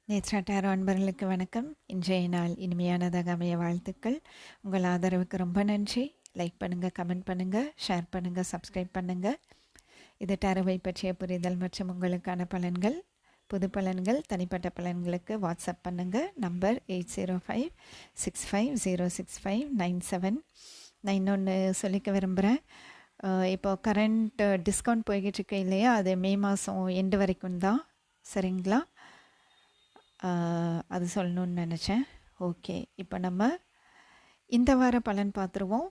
Nethra tarot அன்பர்களுக்கு வணக்கம். இன்றைய நாள் இனிமையானதாக அமைய வாழ்த்துக்கள். உங்கள் ஆதரவுக்கு ரொம்ப நன்றி. லைக் பண்ணுங்கள், கமெண்ட் பண்ணுங்கள், ஷேர் பண்ணுங்கள், சப்ஸ்கிரைப் பண்ணுங்கள். இது டேரோவை பற்றிய புரிதல் மற்றும் உங்களுக்கான பலன்கள், புது பலன்கள், தனிப்பட்ட பலன்களுக்கு வாட்ஸ்அப் பண்ணுங்கள். நம்பர் 8056506597. நான் இன்னொன்று சொல்லிக்க விரும்புகிறேன். இப்போது கரண்ட் டிஸ்கவுண்ட் போய்கிட்டு இருக்கு இல்லையா, அது மே மாதம் எண்டு வரைக்கும் தான். சரிங்களா? அது சொல்லணுன்னு நினச்சேன். ஓகே, இப்போ நம்ம இந்த வார பலன் பார்த்துருவோம்.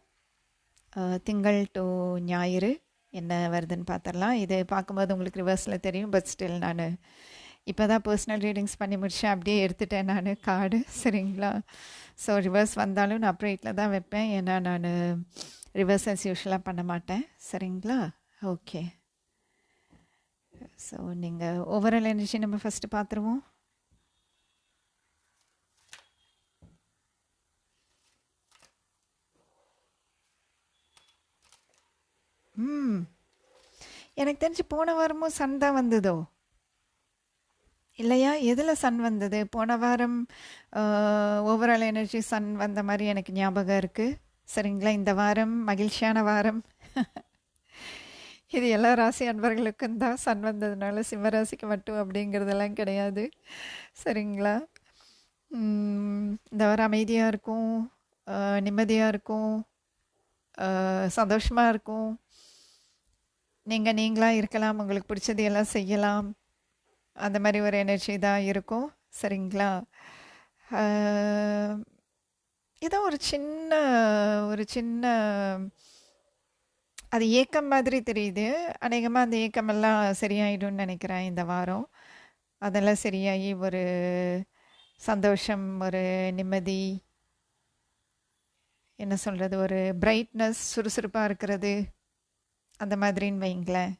திங்கள் டு ஞாயிறு என்ன வருதுன்னு பார்த்துடலாம். இது பார்க்கும்போது உங்களுக்கு ரிவர்ஸில் தெரியும், பட் ஸ்டில் நான் இப்போ தான் பர்சனல் ரீடிங்ஸ் பண்ணி முடித்தேன். அப்படியே எடுத்துட்டேன் நான் கார்டு. சரிங்களா? ஸோ ரிவர்ஸ் வந்தாலும் நான் அப்ரேட்டில் தான் வைப்பேன், ஏன்னா நான் ரிவர்ஸ் அஸ் யூஷுவலாக பண்ண மாட்டேன். சரிங்களா? ஓகே, ஸோ நீங்கள் ஓவரால் எனர்ஜி நம்ம ஃபஸ்ட்டு பார்த்துருவோம். எனக்கு தெரிஞ்சு போன வாரமும் சன் தான் வந்ததோ இல்லையா? எதில் சன் வந்தது போன வாரம்? ஓவரால் எனர்ஜி சன் வந்த மாதிரி எனக்கு ஞாபகம் இருக்குது. சரிங்களா? இந்த வாரம் மகிழ்ச்சியான வாரம். இது எல்லா ராசி அன்பர்களுக்கும் தான் சன் வந்ததுனால சிம்மராசிக்கு மட்டும் அப்படிங்கிறதெல்லாம் கிடையாது. சரிங்களா? இந்த வாரம் அமைதியாக இருக்கும், நிம்மதியாக இருக்கும், சந்தோஷமாக இருக்கும். நீங்கள் நீங்களாக இருக்கலாம், உங்களுக்கு பிடிச்சது எல்லாம் செய்யலாம். அந்த மாதிரி ஒரு எனர்ஜி தான் இருக்கும். சரிங்களா? ஏதோ ஒரு சின்ன அது ஏக்கம் மாதிரி தெரியுது. அநேகமாக அந்த ஏக்கமெல்லாம் சரியாயிடும்னு நினைக்கிறேன் இந்த வாரம். அதெல்லாம் சரியாகி ஒரு சந்தோஷம், ஒரு நிம்மதி, என்ன சொல்கிறது, ஒரு பிரைட்னஸ், சுறுசுறுப்பாக இருக்கிறது, அந்த மாதிரின்னு வைங்களேன்.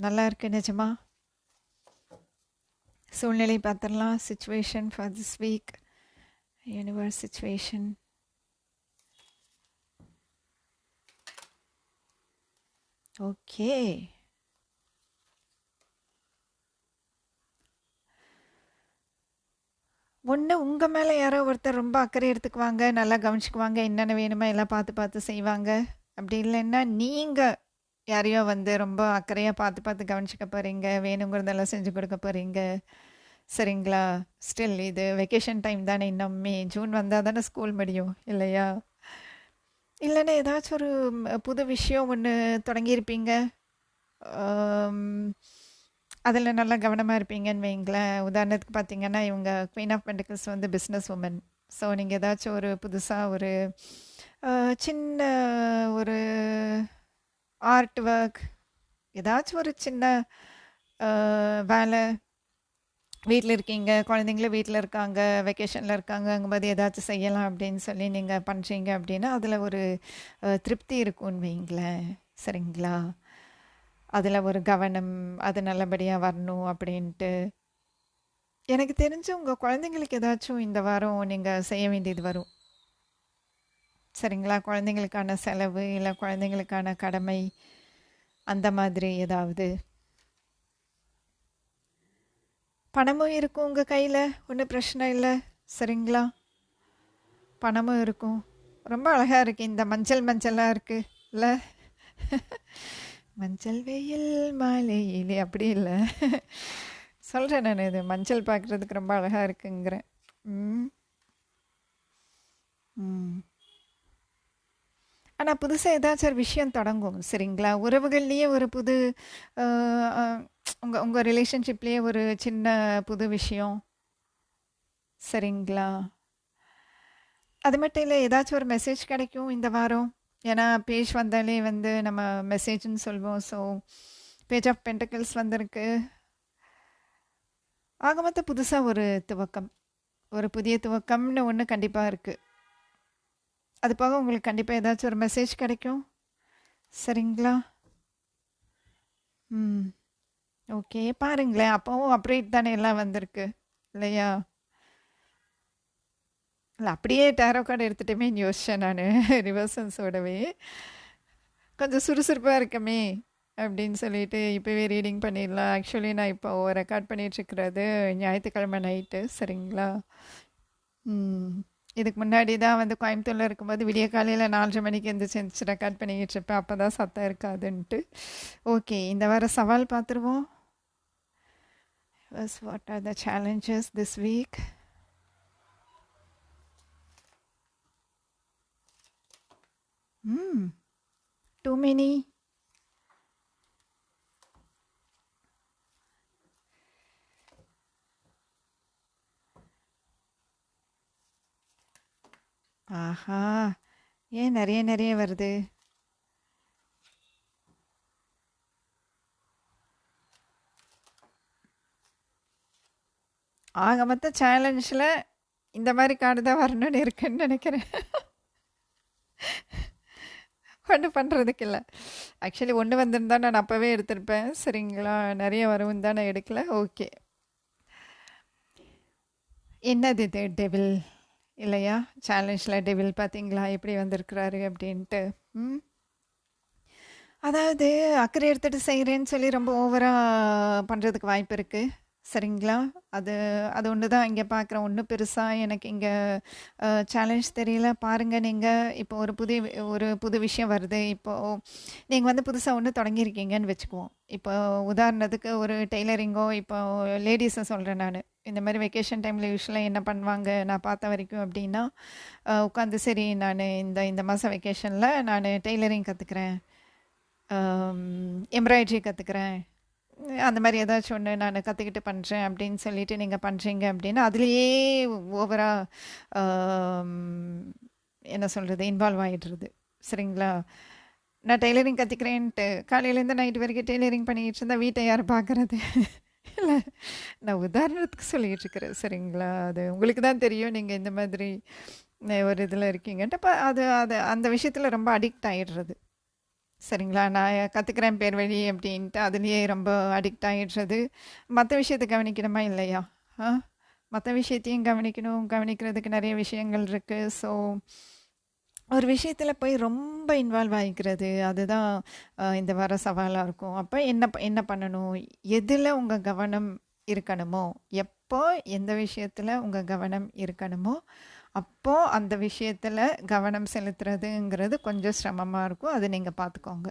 நல்லா இருக்கு நிஜமா. சூழ்நிலை பார்த்துடலாம். Situation for this week, universe situation. Okay, ஒன்று உங்கள் மேலே யாரோ ஒருத்தர் ரொம்ப அக்கறை எடுத்துக்குவாங்க, நல்லா கவனிச்சுக்குவாங்க, என்னென்ன வேணுமோ எல்லாம் பார்த்து பார்த்து செய்வாங்க. அப்படி இல்லைன்னா நீங்கள் யாரையோ ரொம்ப அக்கறையாக பார்த்து கவனிச்சுக்க போகிறீங்க, வேணுங்கிறதெல்லாம் செஞ்சு கொடுக்க போகிறீங்க. சரிங்களா? ஸ்டில் இது வெக்கேஷன் டைம் தானே, இன்னும் மே ஜூன் வந்தால் தானே ஸ்கூல் முடியும் இல்லையா? இல்லைன்னா ஏதாச்சும் ஒரு புது விஷயம் ஒன்று தொடங்கியிருப்பீங்க, அதில் நல்லா கவனமாக இருப்பீங்கன்னு வைங்களேன். உதாரணத்துக்கு பார்த்தீங்கன்னா, இவங்க queen of pentacles business woman. So நீங்கள் ஏதாச்சும் ஒரு புதுசாக ஒரு சின்ன ஒரு ஆர்ட் ஒர்க், ஏதாச்சும் ஒரு சின்ன வேலை, வீட்டில் இருக்கீங்க, குழந்தைங்களும் வீட்டில் இருக்காங்க, வெக்கேஷனில் இருக்காங்கங்கும்போது ஏதாச்சும் செய்யலாம் அப்படின்னு சொல்லி நீங்கள் பண்ணுறீங்க அப்படின்னா அதில் ஒரு திருப்தி இருக்கும்னு வைங்களேன். சரிங்களா? அதில் ஒரு கவனம், அது நல்லபடியாக வரணும் அப்படின்ட்டு. எனக்கு தெரிஞ்சு உங்கள் குழந்தைங்களுக்கு ஏதாச்சும் இந்த வாரம் நீங்கள் செய்ய வேண்டியது வரும். சரிங்களா? குழந்தைங்களுக்கான செலவு, இல்லை குழந்தைங்களுக்கான கடமை, அந்த மாதிரி ஏதாவது. பணமும் இருக்கும் உங்கள் கையில், ஒன்றும் பிரச்சனை இல்லை. சரிங்களா? பணமும் இருக்கும். ரொம்ப அழகாக இருக்குது, இந்த மஞ்சளாக இருக்குது இல்லை? மஞ்சள் வெயில் மாலையிலே அப்படி இல்லை, சொல்கிறேன் நான். இது மஞ்சள் பார்க்குறதுக்கு ரொம்ப அழகாக இருக்குங்கிறேன். ஆனால் புதுசாக ஏதாச்சும் ஒரு விஷயம் தொடங்கும். சரிங்களா? உறவுகள்லேயே ஒரு புது உங்கள் ரிலேஷன்ஷிப்லேயே ஒரு சின்ன புது விஷயம். சரிங்களா? அது மட்டும் இல்லை, ஏதாச்சும் ஒரு மெசேஜ் கிடைக்கும் இந்த வாரம். ஏன்னா பேஜ் வந்தாலே நம்ம மெசேஜ்னு சொல்வோம். ஸோ பேஜ் ஆஃப் பென்டக்கிள்ஸ் வந்திருக்கு. ஆக மொத்தம் புதுசாக ஒரு துவக்கம், ஒரு புதிய துவக்கம்னு ஒன்று கண்டிப்பாக இருக்குது. அது போக உங்களுக்கு கண்டிப்பாக ஏதாச்சும் ஒரு மெசேஜ் கிடைக்கும். சரிங்களா? ஓகே, பாருங்களேன். அப்போவும் அப்ரேட் தானே எல்லாம் வந்திருக்கு இல்லையா? இல்லை, அப்படியே டேரோ கார்டு எடுத்துகிட்டுமேன்னு யோசித்தேன் நான் ரிவர்சன்ஸோடவே. கொஞ்சம் சுறுசுறுப்பாக இருக்கமே, அப்படின்னு சொல்லிட்டு இப்போவே ரீடிங் பண்ணிடலாம். ஆக்சுவலி நான் இப்போ ரெக்கார்ட் பண்ணிகிட்ருக்கிறது ஞாயிற்றுக்கிழமை நைட்டு, சரிங்களா? ம். இதுக்கு முன்னாடி தான் வந்து கோயம்புத்தூரில் இருக்கும்போது விடிய காலையில் 4:30 மணிக்கு எந்திரிச்சு ரெக்கார்ட் பண்ணிக்கிட்டு இருப்பேன். அப்போ தான் சத்தம் இருக்காதுன்ட்டு. ஓகே, இந்த வார சவால் பார்த்துருவோம். What are the challenges this week? Too many. ஆஹா, ஏன் நிறைய நிறைய வருது? ஆக மொத்த சேலஞ்சில் இந்த மாதிரி கார்டு தான் வரணும்னு இருக்குன்னு நினைக்கிறேன். ஒன்றும் பண்ணுறதுக்கு இல்லை. ஆக்சுவலி ஒன்று வந்திருந்தா நான் அப்போவே எடுத்திருப்பேன், சரிங்களா? நிறைய வரவும் தான் நான் எடுக்கல. ஓகே, என்னது இது? டெவில் இல்லையா? சேலஞ்சில் டெவில் பார்த்தீங்களா எப்படி வந்திருக்கிறாரு அப்படின்ட்டு. ம் அதாவது அக்கறை எடுத்துகிட்டு செய்கிறேன்னு சொல்லி ரொம்ப ஓவராக பண்ணுறதுக்கு வாய்ப்பு இருக்குது, சரிங்களா? அது அது ஒன்று தான் இங்கே பார்க்குறேன். ஒன்றும் பெருசாக எனக்கு இங்கே சேலஞ்ச் தெரியல. பாருங்கள், நீங்கள் இப்போ ஒரு புது விஷயம் வருது. இப்போது நீங்கள் வந்து புதுசாக ஒன்று தொடங்கியிருக்கீங்கன்னு வச்சுக்குவோம். இப்போ உதாரணத்துக்கு ஒரு டெய்லரிங்கோ, இப்போ லேடிஸை சொல்கிறேன் நான். இந்த மாதிரி வெக்கேஷன் டைமில் யூஸ்வலாக என்ன பண்ணுவாங்க நான் பார்த்த வரைக்கும் அப்படின்னா, உட்காந்து சரி நான் இந்த மாதம் வெக்கேஷனில் நான் டெய்லரிங் கற்றுக்குறேன், எம்ப்ராய்ட்ரி கற்றுக்குறேன், அந்த மாதிரி ஏதாச்சும் ஒன்று நான் கற்றுக்கிட்டு பண்ணுறேன் அப்படின்னு சொல்லிட்டு நீங்கள் பண்ணுறீங்க அப்படின்னா அதுலேயே ஓவராக என்ன சொல்கிறது இன்வால்வ் ஆகிடுறது, சரிங்களா? நான் டெய்லரிங் கற்றுக்கிறேன்ட்டு காலையிலேருந்து நைட்டு வரைக்கும் டெய்லரிங் பண்ணிக்கிட்டு இருந்தால் வீட்டை யார் பார்க்குறது? இல்லை, நான் உதாரணத்துக்கு சொல்லிகிட்டு இருக்கிறேன், சரிங்களா? அது உங்களுக்கு தான் தெரியும் நீங்கள் இந்த மாதிரி ஒரு இதில் இருக்கீங்கன்ட்டு. அப்போ அது அது அந்த விஷயத்தில் ரொம்ப அடிக்ட் ஆகிடுறது, சரிங்களா? நான் கற்றுக்கிறேன் பேர் வழி அப்படின்ட்டு அதுலேயே ரொம்ப அடிக்ட் ஆகிடுறது. மற்ற விஷயத்தை கவனிக்கணுமா இல்லையா? மற்ற விஷயத்தையும் கவனிக்கணும். கவனிக்கிறதுக்கு நிறைய விஷயங்கள் இருக்குது. ஸோ ஒரு விஷயத்தில் போய் ரொம்ப இன்வால்வ் ஆகிக்கிறது, அதுதான் இந்த வார சவாலாக இருக்கும். அப்போ என்ன பண்ணணும்? எதில் உங்கள் கவனம் இருக்கணுமோ, எப்போ எந்த விஷயத்தில் உங்கள் கவனம் இருக்கணுமோ அப்போது அந்த விஷயத்தில் கவனம் செலுத்துறதுங்கிறது கொஞ்சம் சிரமமாக இருக்கும். அது நீங்கள் பார்த்துக்கோங்க.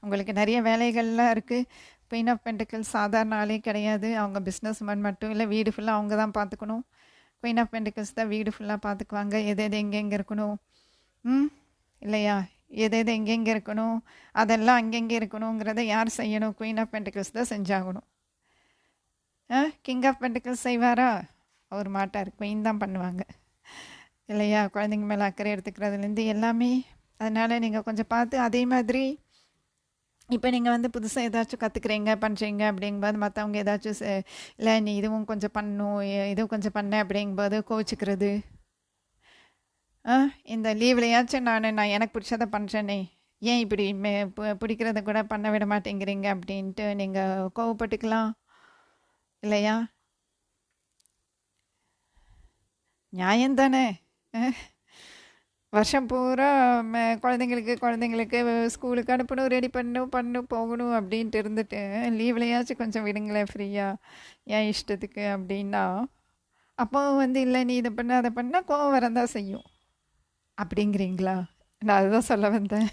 உங்களுக்கு நிறைய வேலைகள்லாம் இருக்குது. குயின் ஆஃப் பென்டிக்கிள்ஸ் சாதாரண ஆளே கிடையாது. அவங்க பிஸ்னஸ் மேன் மட்டும் இல்லை, வீடு ஃபுல்லாக அவங்க தான் பார்த்துக்கணும். குயின் ஆஃப் பென்டிக்கிள்ஸ் தான் வீடு ஃபுல்லாக பார்த்துக்குவாங்க. எது எங்கெங்கே இருக்கணும், இல்லையா? எது எங்கெங்கே இருக்கணும், அதெல்லாம் அங்கெங்கே இருக்கணுங்கிறத யார் செய்யணும்? குயின் ஆஃப் பென்டிக்கிள்ஸ் தான் செஞ்சாகணும். கிங் ஆஃப் பென்டிக்கிள்ஸ் செய்வாரா? அவர் மாட்டார், குயின் தான் பண்ணுவாங்க, இல்லையா? குழந்தைங்க மேலே அக்கறை எடுத்துக்கிறதுலேருந்து எல்லாமே. அதனால் நீங்கள் கொஞ்சம் பார்த்து, அதே மாதிரி இப்போ நீங்கள் வந்து புதுசாக ஏதாச்சும் கற்றுக்குறீங்க பண்ணுறீங்க அப்படிங்கும்போது மற்றவங்க ஏதாச்சும் இல்லை நீ இதுவும் கொஞ்சம் பண்ணணும், இதுவும் கொஞ்சம் பண்ண அப்படிங்கும்போது கோவிச்சுக்கிறது. இந்த லீவ்லையாச்சும் நான் எனக்கு பிடிச்சதை பண்ணுறேனே, ஏன் இப்படி பிடிக்கிறத கூட பண்ண விட மாட்டேங்கிறீங்க அப்படின்ட்டு நீங்கள் கோவப்பட்டுக்கலாம், இல்லையா? நியாயம்தானே? வருஷம் பூரா குழந்தைங்களுக்கு ஸ்கூலுக்கு அனுப்பணும், ரெடி பண்ணணும் போகணும் அப்படின்ட்டு இருந்துட்டு லீவ்லையாச்சும் கொஞ்சம் விடுங்களேன் ஃப்ரீயாக ஏன் இஷ்டத்துக்கு அப்படின்னா, அப்போ வந்து இல்லை நீ இதை பண்ண அதை பண்ணால் கோவம் வரந்தான் செய்யும் அப்படிங்கிறீங்களா? நான் அதுதான் சொல்ல வந்தேன்.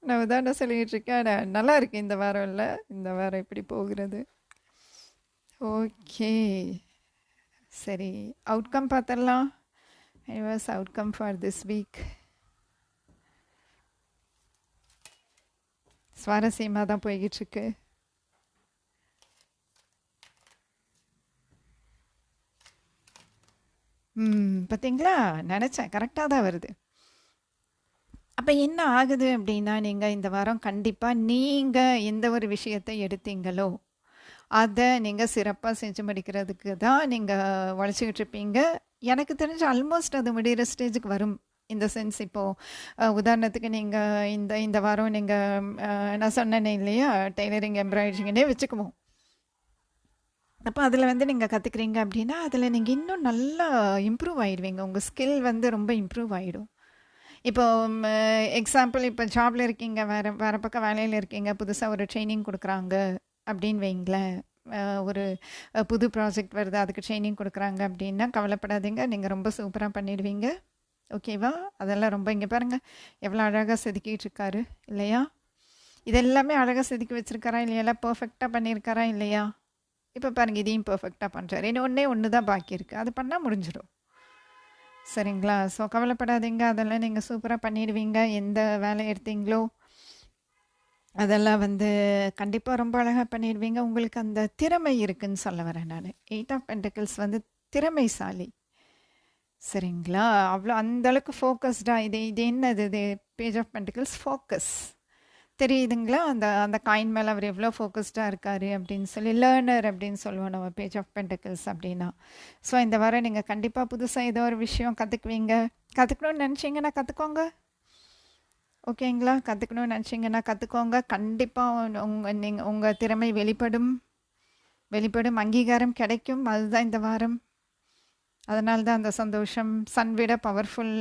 நான் உதாரணம் சொல்லிகிட்டு இருக்கேன். நல்லா இருக்கு இந்த வாரம். இல்லை, இந்த வாரம் இப்படி போகிறது. ஓகே, சரி, அவுட்கம் பார்த்துடலாம். Universe outcome for this week சுவாரஸ்யமாக தான் போய்கிட்டுருக்கு. பார்த்தீங்களா? நினச்சேன், கரெக்டாக தான் வருது. அப்போ என்ன ஆகுது அப்படின்னா, நீங்கள் இந்த வாரம் கண்டிப்பாக நீங்கள் எந்த ஒரு விஷயத்தை எடுத்தீங்களோ அதை நீங்கள் சிறப்பாக செஞ்சு முடிக்கிறதுக்கு தான் நீங்கள் உழைச்சிக்கிட்டு இருப்பீங்க. எனக்கு தெரிஞ்சு ஆல்மோஸ்ட் அது முடிகிற ஸ்டேஜுக்கு வரும். இந்த சென்ஸ் இப்போது உதாரணத்துக்கு நீங்கள் இந்த வாரம் நீங்கள் நான் சொன்னேனே இல்லையா, டெய்லரிங் எம்ப்ராய்டரிங்கன்னே வச்சுக்குவோம். அப்போ அதில் வந்து நீங்கள் கற்றுக்குறீங்க அப்படின்னா அதில் நீங்கள் இன்னும் நல்லா இம்ப்ரூவ் ஆகிடுவீங்க. உங்கள் ஸ்கில் வந்து ரொம்ப இம்ப்ரூவ் ஆகிடும். இப்போ எக்ஸாம்பிள் இப்போ ஜாப்ல இருக்கீங்க, வேற வேற பக்கம் வேலையில இருக்கீங்க, புதுசா ஒரு ட்ரெய்னிங் குடுக்குறாங்க அப்படின்னு வைங்களேன். ஒரு புது ப்ராஜெக்ட் வருது, அதுக்கு ட்ரெய்னிங் குடுக்குறாங்க அப்படின்னா கவலைப்படாதீங்க. நீங்க ரொம்ப சூப்பரா பண்ணிடுவீங்க. ஓகேவா? அதெல்லாம் ரொம்ப இங்க பாருங்க, எவ்வளோ அழகா செதுக்கிட்டு இருக்காரு இல்லையா? இதெல்லாமே அழகா செதுக்கி வச்சிருக்காரா இல்லையா? எல்லாம் பெர்ஃபெக்ட்டா பண்ணியிருக்காரா இல்லையா? இப்போ பாருங்க, இதையும் பெர்ஃபெக்ட்டா பண்றாரு. இன்னும் ஒண்ணே ஒண்ணு தான் பாக்கி இருக்கு. அது பண்ணா முடிஞ்சிடும். சரிங்களா? ஸோ கவலைப்படாதீங்க. அதெல்லாம் நீங்க சூப்பரா பண்ணிடுவீங்க. எந்த வேலை எடுத்தீங்களோ, அதெல்லாம் வந்து கண்டிப்பா ரொம்ப அழகா பண்ணிடுவீங்க. உங்களுக்கு அந்த திறமை இருக்குன்னு சொல்ல வரேன் நானு. 8 ஆஃப் பென்டக்கிள்ஸ் வந்து திறமைசாலி. சரிங்களா? அவ்வளோ அந்த அளவுக்கு ஃபோக்கஸ்டா இது இது என்னது இது? Page of pentacles focus. தெரியுதுங்களா? அந்த அந்த காயின் மேல அவர் எவ்வளோ ஃபோக்கஸ்டா இருக்காரு அப்படின்னு சொல்லி. லேர்னர் அப்படின்னு சொல்லுவோம் நம்ம பேஜ் ஆஃப் பென்டக்கிள்ஸ் அப்படின்னா. ஸோ இந்த வாரம் நீங்க கண்டிப்பா புதுசா ஏதோ ஒரு விஷயம் கத்துக்குவீங்க. கத்துக்கணும்னு நினைச்சீங்கன்னா கத்துக்கோங்க. ஓகேங்களா? கத்துக்கணும்னு நினைச்சீங்கன்னா கத்துக்கோங்க. கண்டிப்பா உங்க திறமை வெளிப்படும். வெளிப்படும். அங்கீகாரம் கிடைக்கும். அதுதான் இந்த வாரம். அதனால தான் அந்த சந்தோஷம். சன் விட பவர்ஃபுல்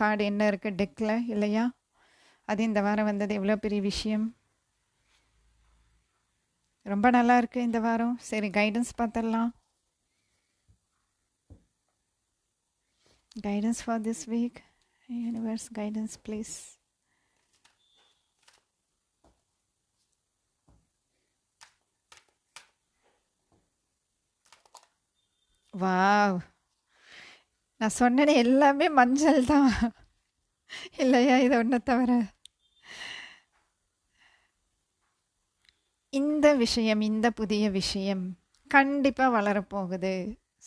கார்டு என்ன இருக்கு டெக்ல இல்லையா? அது இந்த வாரம் வந்தது எவ்வளோ பெரிய விஷயம். ரொம்ப நல்லா இருக்கு இந்த வாரம். சரி, கைடன்ஸ் பார்த்துடலாம். Guidance for this week. Universe guidance please. Wow, நான் சொன்னேனே எல்லாமே மஞ்சள் தான் இல்லையா? இது ஒன்றை தவிர இந்த விஷயம், இந்த புதிய விஷயம் கண்டிப்பாக வளரப்போகுது.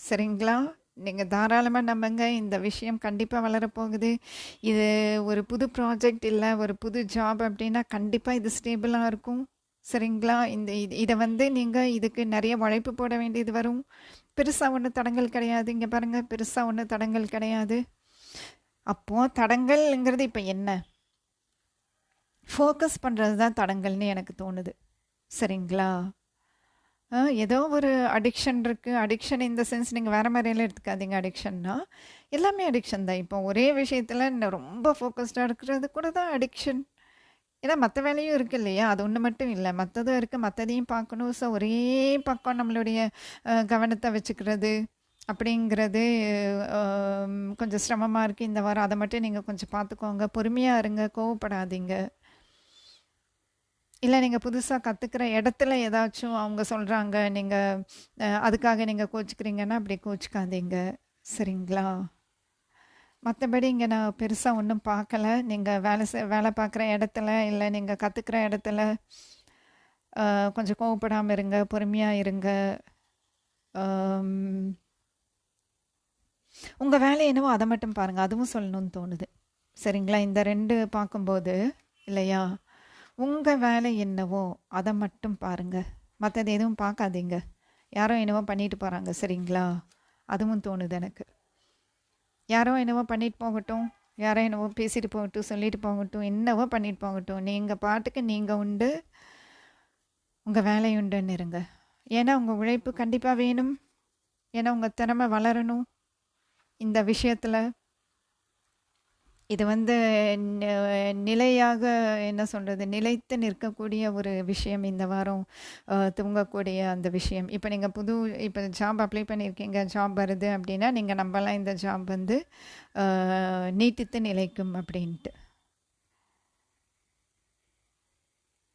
சரிங்களா? நீங்கள் தாராளமாக நம்புங்க. இந்த விஷயம் கண்டிப்பாக வளரப்போகுது. இது ஒரு புது ப்ராஜெக்ட் இல்லை, ஒரு புது ஜாப் அப்படின்னா கண்டிப்பாக இது ஸ்டேபிளாக இருக்கும். சரிங்களா? இதை வந்து நீங்கள் இதுக்கு நிறைய உழைப்பு போட வேண்டியது வரும். பெருசாக ஒன்றும் தடங்கள் கிடையாது. இங்கே பாருங்கள், பெருசாக ஒன்றும் தடங்கள் கிடையாது. அப்போது தடங்கள்ங்கிறது இப்போ என்ன? ஃபோக்கஸ் பண்ணுறது தான் தடங்கல்னு எனக்கு தோணுது. சரிங்களா? ஏதோ ஒரு அடிக்ஷன் இருக்குது. அடிக்ஷன் இந்த சென்ஸ் நீங்கள் வேறு மாதிரியெல்லாம் எடுத்துக்காதீங்க. அடிக்ஷன்னா எல்லாமே அடிக்ஷன் தான். இப்போ ஒரே விஷயத்தில் ரொம்ப ஃபோக்கஸ்டாக இருக்கிறது கூட தான் அடிக்ஷன். ஏன்னா மற்ற வேலையும் இருக்குது இல்லையா? அது ஒன்று மட்டும் இல்லை, மற்றதும் இருக்குது. மற்றதையும் பார்க்கணும். ஸோ ஒரே பக்கம் நம்மளுடைய கவனத்தை வச்சுக்கிறது அப்படிங்கிறது கொஞ்சம் சிரமமாக இருக்குது இந்த வாரம். அதை மட்டும் நீங்கள் கொஞ்சம் பார்த்துக்கோங்க. பொறுமையாக இருங்க, கோவப்படாதீங்க. இல்லை, நீங்கள் புதுசாக கற்றுக்கிற இடத்துல ஏதாச்சும் அவங்க சொல்கிறாங்க, நீங்கள் அதுக்காக நீங்கள் கோச்சிக்கிறீங்கன்னா அப்படி கோச்சிக்காதீங்க. சரிங்களா? மற்றபடி இங்கே நான் பெருசாக ஒன்றும் பார்க்கல. நீங்கள் வேலை பார்க்குற இடத்துல, இல்லை நீங்கள் கற்றுக்கிற இடத்துல கொஞ்சம் கோவப்படாமல் இருங்க, பொறுமையாக இருங்க. உங்கள் வேலை என்னவோ அதை மட்டும் பாருங்கள். அதுவும் சொல்லணும்னு தோணுது. சரிங்களா? இந்த ரெண்டு பார்க்கும்போது இல்லையா, உங்கள் வேலை என்னவோ அதை மட்டும் பாருங்கள். மற்றது எதுவும் பார்க்காதீங்க. யாரோ என்னவோ பண்ணிட்டு போகிறாங்க. சரிங்களா? அதுவும் தோணுது எனக்கு. யாரோ என்னவோ பண்ணிட்டு போகட்டும், யாரோ என்னவோ பேசிட்டு போகட்டும், சொல்லிட்டு போகட்டும், என்னவோ பண்ணிட்டு போகட்டும். நீங்கள் பாட்டுக்கு நீங்கள் உண்டு, உங்கள் வேலை உண்டுன்னு இருங்க. ஏன்னா உங்கள் உழைப்பு கண்டிப்பாக வேணும். ஏன்னா உங்கள் திறமை வளரணும் இந்த விஷயத்தில். இது வந்து நிலையாக என்ன சொல்கிறது, நிலைத்து நிற்கக்கூடிய ஒரு விஷயம் இந்த வாரம். தூங்கக்கூடிய அந்த விஷயம். இப்போ நீங்கள் இப்போ ஜாப் அப்ளை பண்ணியிருக்கீங்க, ஜாப் வருது அப்படின்னா நீங்கள் நம்பலாம் இந்த ஜாப் வந்து நீட்டித்து நிலைக்கும் அப்படின்ட்டு.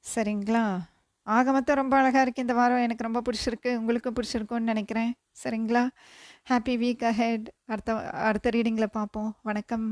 சரிங்களா? ஆக மொத்தம் ரொம்ப அழகாக இருக்குது இந்த வாரம். எனக்கு ரொம்ப பிடிச்சிருக்கு. உங்களுக்கும் பிடிச்சிருக்குன்னு நினைக்கிறேன். சரிங்களா? Happy week ahead. அடுத்த ரீடிங்கில் பார்ப்போம். வணக்கம்.